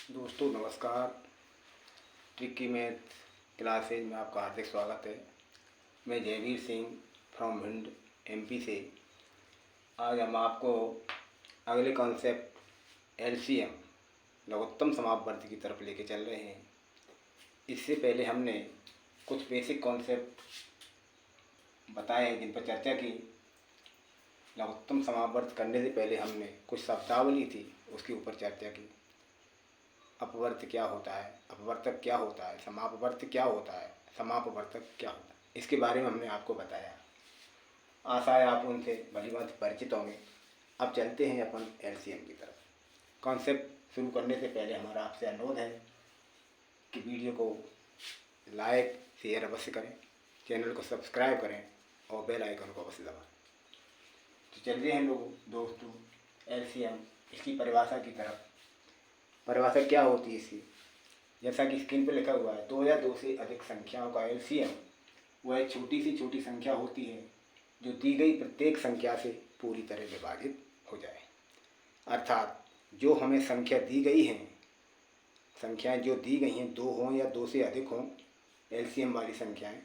दोस्तों नमस्कार। Tricky math classes में आपका हार्दिक स्वागत है। मैं जयवीर सिंह फ्रॉम भिंड एमपी से। आज हम आपको अगले कॉन्सेप्ट एलसीएम लघुत्तम समापवर्ती की तरफ लेके चल रहे हैं। इससे पहले हमने कुछ बेसिक कॉन्सेप्ट बताए हैं जिन पर चर्चा की। लघुत्तम समापवर्त करने से पहले हमने कुछ शब्दावली थी उसके ऊपर चर्चा की। अपवर्त क्या होता है, अपवर्तक क्या होता है, समापवर्त क्या होता है, समापवर्तक क्या होता है, इसके बारे में हमने आपको बताया। आशा है आप उनसे भलीभांति परिचित होंगे। अब चलते हैं अपन एलसीएम की तरफ। कॉन्सेप्ट शुरू करने से पहले हमारा आपसे अनुरोध है कि वीडियो को लाइक शेयर अवश्य करें, चैनल को सब्सक्राइब करें और बेल आइकन को अवश्य दबाएं। तो चलते हैं दोस्तों एलसीएम इसकी परिभाषा की तरफ। परिभाषा क्या होती है इसकी? जैसा कि स्क्रीन पर लिखा हुआ है, दो या दो से अधिक संख्याओं का एलसीएम वह छोटी से छोटी संख्या होती है जो दी गई प्रत्येक संख्या से पूरी तरह विभाजित हो जाए। अर्थात जो हमें संख्या दी गई हैं, संख्याएं जो दी गई हैं, दो हों या दो से अधिक हों एलसीएम वाली संख्याएं,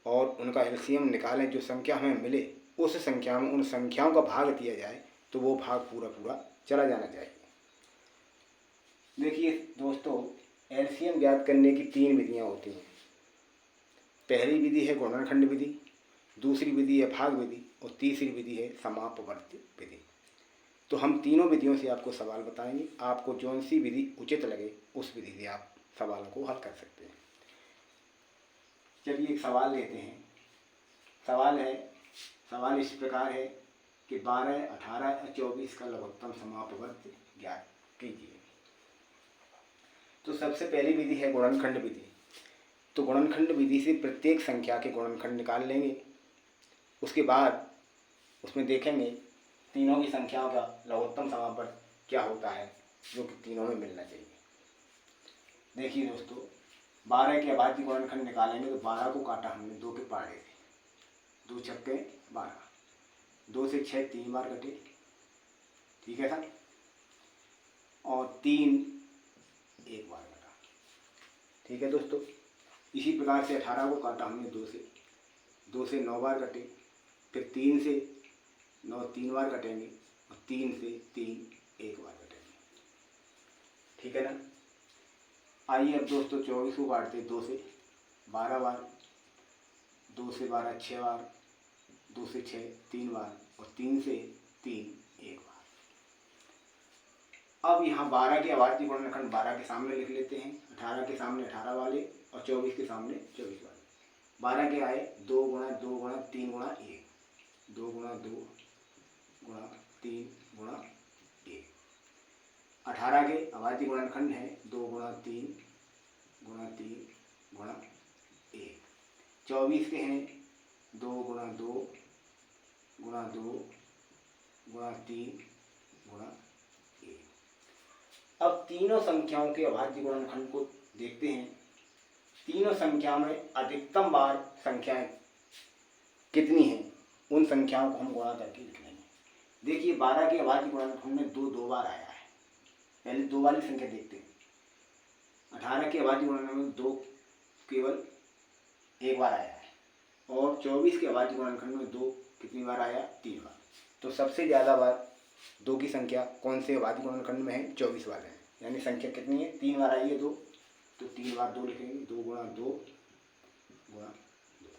और उनका एलसीएम निकालें, जो संख्या हमें मिले उस संख्या में उन संख्याओं का भाग दिया जाए तो वो भाग पूरा पूरा चला जाना चाहिए। देखिए दोस्तों, एलसीएम ज्ञात करने की तीन विधियां होती हैं। पहली विधि है गुणनखंड विधि, दूसरी विधि है भाग विधि और तीसरी विधि है समापवर्ती विधि। तो हम तीनों विधियों से आपको सवाल बताएंगे। आपको जौन सी विधि उचित लगे उस विधि से आप सवालों को हल कर सकते हैं। चलिए एक सवाल लेते हैं। सवाल इस प्रकार है कि 12, 18 और 24 का लघुत्तम समापवर्त ज्ञात कीजिए। तो सबसे पहली विधि है गुणनखंड विधि। तो गुणनखंड विधि से प्रत्येक संख्या के गुणनखंड निकाल लेंगे। उसके बाद उसमें देखेंगे तीनों की संख्याओं का लघुत्तम समापवर्त क्या होता है जो कि तीनों में मिलना चाहिए। देखिए दोस्तों, 12 के अभाज्य गुणनखंड निकालेंगे तो 12 को काटा हमने 2 के पाड़े से, 2 छक्के 12, 2 से 6 3 बार कटे, ठीक है सर, और 3 एक बार कटा, ठीक है दोस्तों। इसी प्रकार से 18 को काटा हमने 2 से 9 बार कटे, फिर 3 से 9 3 बार कटेंगे और 3 से 3 एक बार कटेंगे, ठीक है ना। आइए अब दोस्तों 24 को काटते 2 से 12 बार, 2 से 12 6 बार, 2 से 6 3 बार और 3 से 3 एक बार। अब यहाँ 12 के अभाज्य गुणनखंड 12 के सामने लिख लेते हैं, 18 के सामने 18 वाले और 24 के सामने 24 वाले। 12 के आए 2 गुणा 2 गुणा 3 गुणा 1, 2 गुणा 2 गुणा 3 गुणा 1। 18 के अभाज्य गुणनखंड है 2 गुणा 3 गुणा 3 गुणा 1। 24 के हैं 2 गुणा 2 गुणा 2 गुणा 3 गुणा 1। अब तीनों संख्याओं के अभाज्य गुणनखंड को देखते हैं। तीनों संख्याओं में अधिकतम बार संख्याएं कितनी हैं उन संख्याओं को हम गुणा करके लिख लेंगे। देखिए 12 के अभाज्य गुणनखंड में 2 बार आया है। पहले 2 वाली संख्या देखते हैं। 18 के अभाज्य गुणनखंड में 2 केवल एक बार आया है और 24 के अभाज्य गुणनखंड में 2 कितनी बार आया? 3 बार। तो सबसे ज़्यादा बार 2 की संख्या कौन से अभाज्य गुणनखंड में है? 24 वाले हैं। यानी संख्या कितनी है? 3 बार आई है 2, तो 3 बार 2 लिखेंगे, 2 गुणा 2 गुणा 2।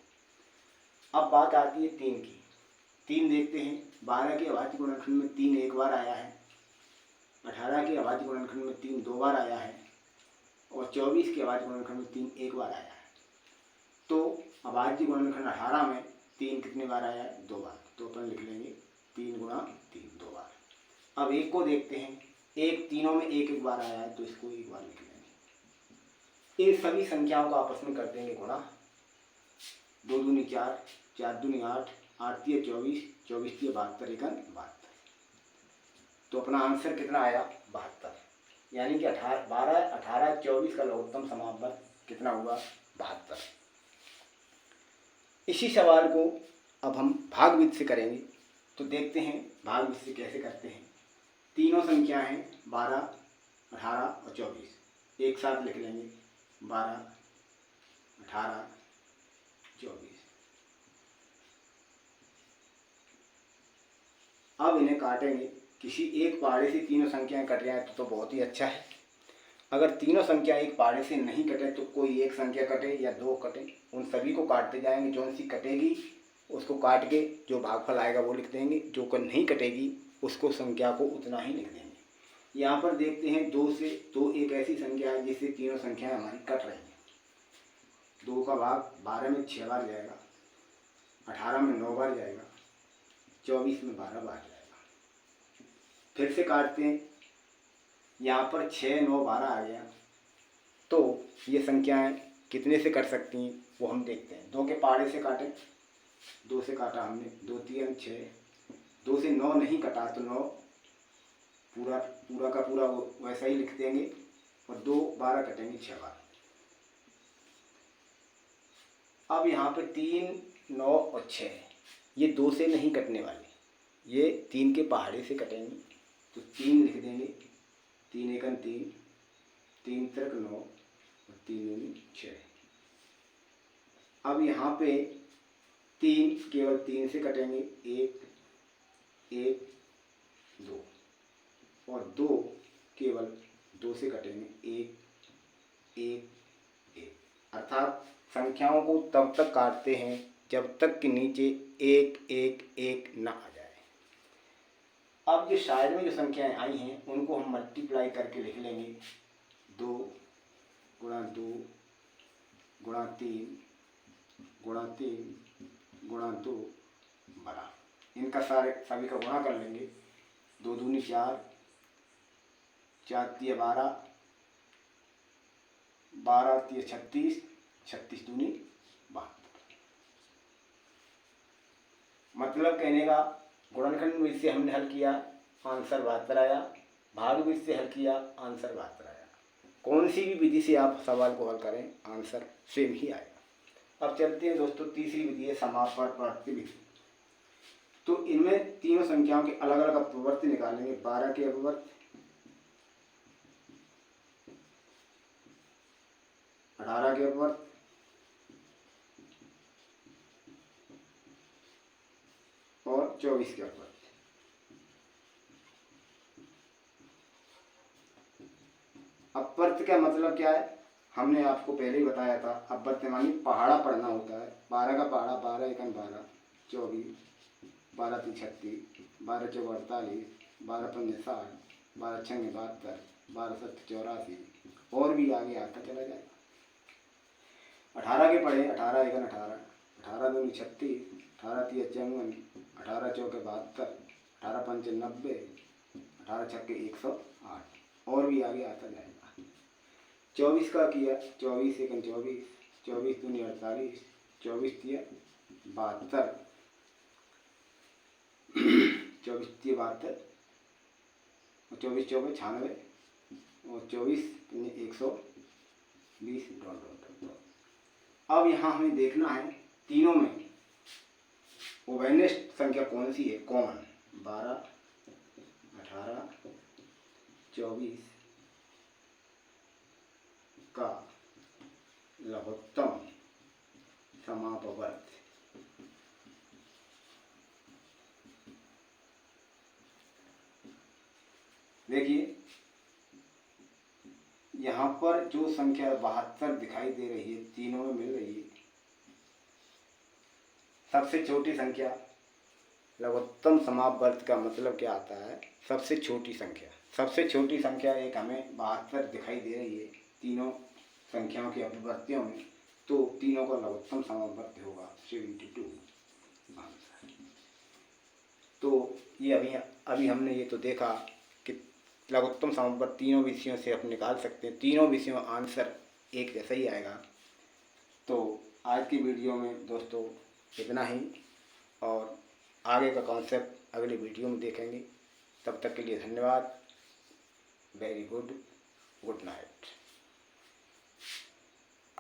अब बात आती है 3 की। 3 देखते हैं। 12 के अभाज्य गुणनखंड में 3 एक बार आया है, 18 के अभाज्य गुणनखंड में 3 2 बार आया है और 24 के अभाज्य गुणनखंड में 3 एक बार आया है। तो अभाज्य गुणनखंड 18 में 3 कितने बार आया है? 2 बार। तो अपन लिख लेंगे 3 गुणा 3 2 बार। अब 1 को देखते हैं। 1 तीनों में एक बार आया है तो इसको एक बार लिख लेंगे। इन सभी संख्याओं का आपस में कर देंगे गुणा। 2 दूनी 4, 4 दूनी 8, 8 तिया 24, 24 तिया 72, 72। तो अपना आंसर कितना आया? 72। यानी कि 12, 18, 24 का लघुत्तम समापवर्त कितना हुआ? 72। इसी सवाल को अब हम भाग विधि से करेंगे। तो देखते हैं भाग विधि से कैसे करते हैं। तीनों संख्या हैं 12, 18 और 24 एक साथ लिख लेंगे। 12, 18, 24। अब इन्हें काटेंगे। किसी एक पहाड़े से तीनों संख्याएं कट जाएं तो बहुत ही अच्छा है। अगर तीनों संख्या एक पहाड़े से नहीं कटे तो कोई एक संख्या कटे या दो कटे, उन सभी को काटते जाएंगे। जो सी कटेगी उसको काट के जो भागफल आएगा वो लिख देंगे, जो कर नहीं कटेगी उसको संख्या को उतना ही लिख देंगे। यहाँ पर देखते हैं 2 से 2 एक ऐसी संख्या है जिससे तीनों संख्याएं हमारी कट रही हैं। 2 का भाग 12 में 6 बार जाएगा, 18 में 9 बार जाएगा, 24 में 12 बार जाएगा। फिर से काटते हैं। यहाँ पर 6, 9, 12 आ गया। तो ये संख्याएं कितने से कट सकती हैं वो हम देखते हैं। 2 के पहाड़े से काटें। 2 से काटा हमने, 2 3 6। 2 से 9 नहीं कटा तो 9 पूरा का पूरा वो वैसा ही लिख देंगे और 2 12 कटेंगे 6 बार। अब यहाँ पे 3, 9 और 6 ये 2 से नहीं कटने वाले, ये 3 के पहाड़े से कटेंगे। तो 3 लिख देंगे। 3 एकन 3, 3 तिरक 9 और 3 दूनी 6। अब यहाँ पे 3 केवल 3 से कटेंगे। 1, 1, 2 और 2 केवल 2 से कटेंगे। 1, 1, 1। अर्थात संख्याओं को तब तक काटते हैं जब तक कि नीचे 1, 1, 1 न आ जाए। अब ये साइड में जो संख्याएं आई हैं उनको हम मल्टीप्लाई करके लिख लेंगे। 2 गुणा 2 गुणा 3 गुणा 3 गुणा 2 बड़ा, इनका सभी का गुणा कर लेंगे। 2 दूनी 4, 4 तिया 12, 12 तिया 36, 36 दूनी 72। मतलब कहने का गुणनखंड विधि से हमने हल किया, आंसर 72 आया। भाग विधि से हल किया, आंसर 72 आया। कौन सी भी विधि से आप सवाल को हल करें आंसर सेम ही आएगा। अब चलते हैं दोस्तों, तीसरी विधि है समापवर्ती विधि। तो इनमें तीनों संख्याओं के अलग अलग अपवर्त निकालेंगे। 12 के अपवर्त, 18 के अपवर्त, और 24 के अपवर्त। अपवर्त का मतलब क्या है हमने आपको पहले ही बताया था। अपवर्त मानी पहाड़ा पढ़ना होता है। 12 का पहाड़ा, 12 एकन 12, 24, 12 3 36, 12 4 48, 12 5 60, 12 6 72, 12 7 84 और भी आगे आता चला जाएगा। 18 के पढ़े, 18 एकन 18, 18 दूनी 36, 18 3 54, 18 4 72, 18 5 90, 18 6 108 और भी आगे आता जाएगा। 24 का किया, 24 एकन 24, 24 दूनी 48, 24 तिया 72, 24 तिया 72 और 24 चौके 96 और 24 120 डॉट। अब यहाँ हमें देखना है तीनों में ओवेनेस्ट संख्या कौन सी है, कॉमन। 12, 18, 24 का लघुत्तम समापवर्त। देखिए यहाँ पर जो संख्या 72 दिखाई दे रही है, तीनों में मिल रही है। सबसे छोटी संख्या लघुत्तम समापवर्त का मतलब क्या आता है, सबसे छोटी संख्या। सबसे छोटी संख्या एक हमें 72 दिखाई दे रही है तीनों संख्याओं के अपवर्त्यों में, तो तीनों का लघुत्तम समापवर्त होगा 72 आंसर। तो ये अभी हमने ये तो देखा कि लघुत्तम समापवर्त तीनों विषयों से आप निकाल सकते हैं। तीनों विषयों आंसर एक जैसा ही आएगा। तो आज की वीडियो में दोस्तों इतना ही, और आगे का कॉन्सेप्ट अगले वीडियो में देखेंगे। तब तक के लिए धन्यवाद। Very good night.